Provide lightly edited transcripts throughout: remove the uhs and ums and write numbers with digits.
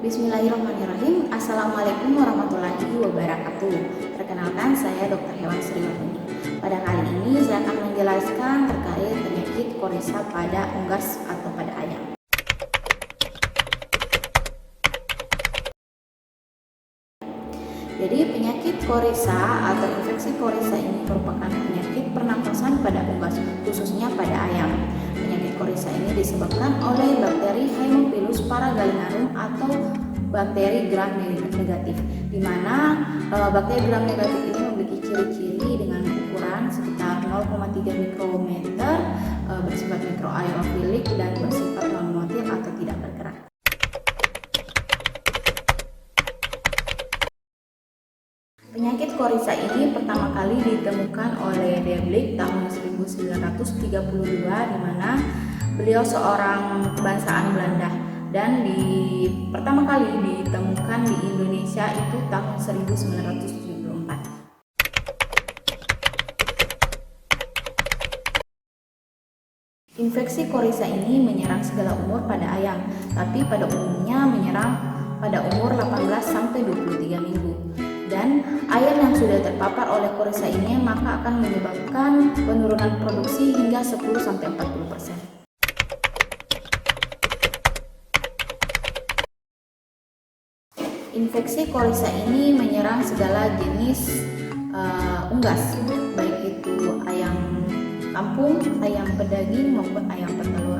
Bismillahirrahmanirrahim. Assalamualaikum warahmatullahi wabarakatuh. Perkenalkan, saya Dr. Hewan Sriwardani. Pada kali ini saya akan menjelaskan terkait penyakit koryza pada unggas atau pada ayam. Jadi penyakit koryza atau infeksi koryza ini merupakan penyakit pernapasan pada unggas, khususnya pada ayam. Penyakit koryza ini disebabkan oleh bakteri Haemophilus paragallinarum atau bakteri gram negatif, di mana bakteri gram negatif ini memiliki ciri-ciri dengan ukuran sekitar 0,3 mikrometer, bersifat mikroaerofilik dan bersifat non-motil atau tidak bergerak. Penyakit koryza ini pertama kali ditemukan oleh Deblik tahun 1932, di mana beliau seorang kebangsaan Belanda, dan pertama kali ditemukan di Indonesia itu tahun 1974. Infeksi koryza ini menyerang segala umur pada ayam, tapi pada umumnya menyerang pada umur 18-23 minggu. Dan ayam yang sudah terpapar oleh koryza ini maka akan menyebabkan penurunan produksi hingga 10-40%. Infeksi koryza ini menyerang segala jenis unggas, baik itu ayam kampung, ayam pedaging maupun ayam petelur.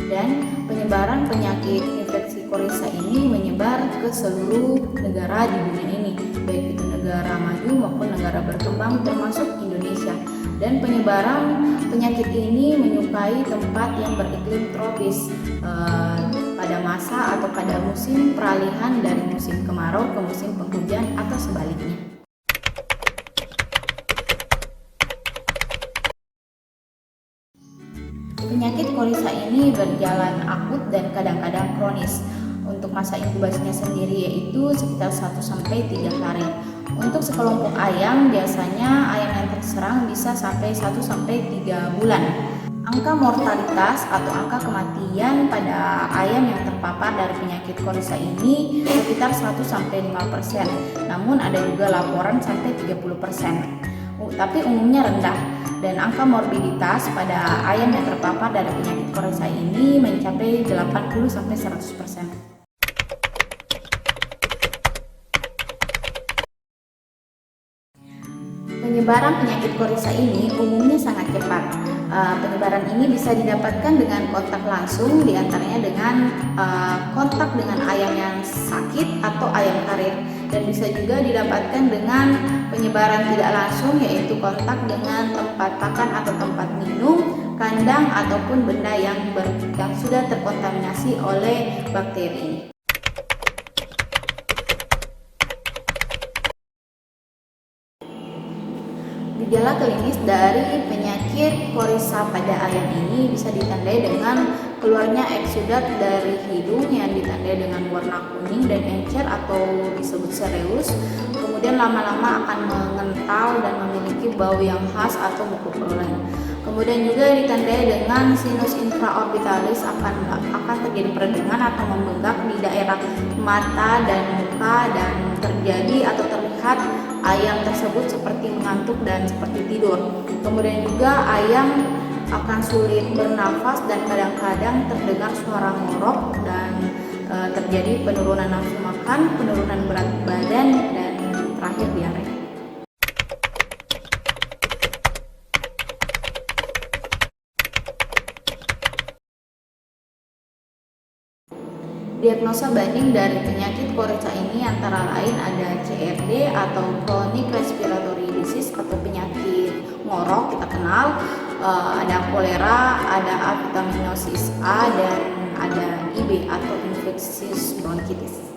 Dan penyebaran penyakit infeksi koryza ini menyebar ke seluruh negara di dunia ini, baik itu negara maju maupun negara berkembang termasuk Indonesia. Dan penyebaran penyakit ini menyukai tempat yang beriklim tropis pada masa atau pada musim peralihan dari musim kemarau ke musim penghujan atau sebaliknya. Penyakit koryza ini berjalan akut dan kadang-kadang kronis. Untuk masa inkubasinya sendiri yaitu sekitar 1-3 hari. Untuk sekelompok ayam, biasanya ayam yang terserang bisa sampai 1-3 bulan. Angka mortalitas atau angka kematian pada ayam yang terpapar dari penyakit koryza ini sekitar 1-5%. Namun ada juga laporan sampai 30%. Tapi umumnya rendah, dan angka morbiditas pada ayam yang terpapar dari penyakit koryza ini mencapai 80-100%. Penyebaran penyakit koryza ini umumnya sangat cepat. Penyebaran ini bisa didapatkan dengan kontak langsung, diantaranya dengan kontak dengan ayam yang sakit atau ayam karir, dan bisa juga didapatkan dengan penyebaran tidak langsung, yaitu kontak dengan tempat pakan atau tempat minum, kandang ataupun benda yang sudah terkontaminasi oleh bakteri ini. Gejala klinis dari penyakit koryza pada ayam ini bisa ditandai dengan keluarnya eksudat dari hidung yang ditandai dengan warna kuning dan encer atau disebut sereus. Kemudian lama-lama akan mengental dan memiliki bau yang khas atau mukopolen. Kemudian juga ditandai dengan sinus infraorbitalis akan terjadi peradangan atau membengkak di daerah mata dan muka, dan terjadi atau terlihat ayam tersebut seperti mengantuk dan seperti tidur. Kemudian juga ayam akan sulit bernafas dan kadang-kadang terdengar suara ngorok, dan terjadi penurunan nafsu makan, penurunan berat badan, dan terakhir diare. Diagnosa banding dari penyakit koryza ini antara lain ada CRD atau chronic respiratory disease atau penyakit ngorok kita kenal, ada kolera, ada avitaminosis A, dan ada IB atau infectious bronchitis.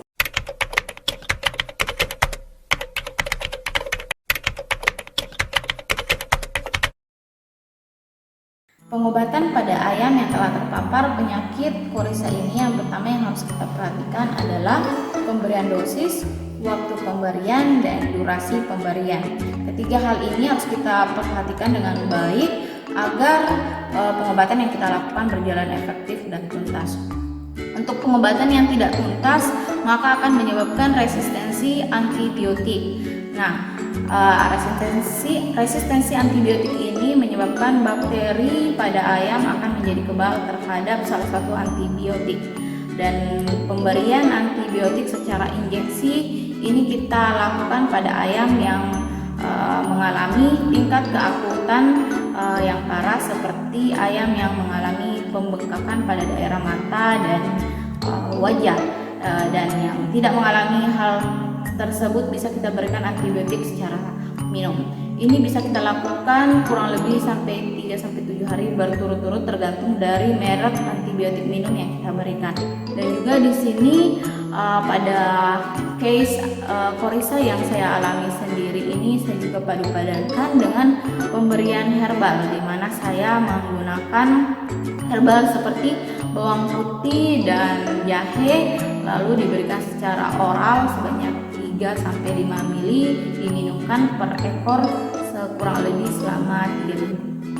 Pengobatan pada ayam yang telah terpapar penyakit koryza ini, yang pertama yang harus kita perhatikan adalah pemberian dosis, waktu pemberian, dan durasi pemberian. Ketiga hal ini harus kita perhatikan dengan baik agar pengobatan yang kita lakukan berjalan efektif dan tuntas. Untuk pengobatan yang tidak tuntas, maka akan menyebabkan resistensi antibiotik. Nah, resistensi antibiotik ini menyebabkan bakteri pada ayam akan menjadi kebal terhadap salah satu antibiotik. Dan pemberian antibiotik secara injeksi ini kita lakukan pada ayam yang mengalami tingkat keakutan yang parah, seperti ayam yang mengalami pembengkakan pada daerah mata dan wajah, dan yang tidak mengalami hal tersebut bisa kita berikan antibiotik secara minum. Ini bisa kita lakukan kurang lebih sampai 3-7 hari berturut-turut, tergantung dari merek antibiotik minum yang kita berikan. Dan juga di sini pada case Coryza yang saya alami sendiri ini, saya juga padu-padankan dengan pemberian herbal, di mana saya menggunakan herbal seperti bawang putih dan jahe, lalu diberikan secara oral sebanyak 3-5 ml, diminumkan per ekor kurang lebih selama 3 minggu.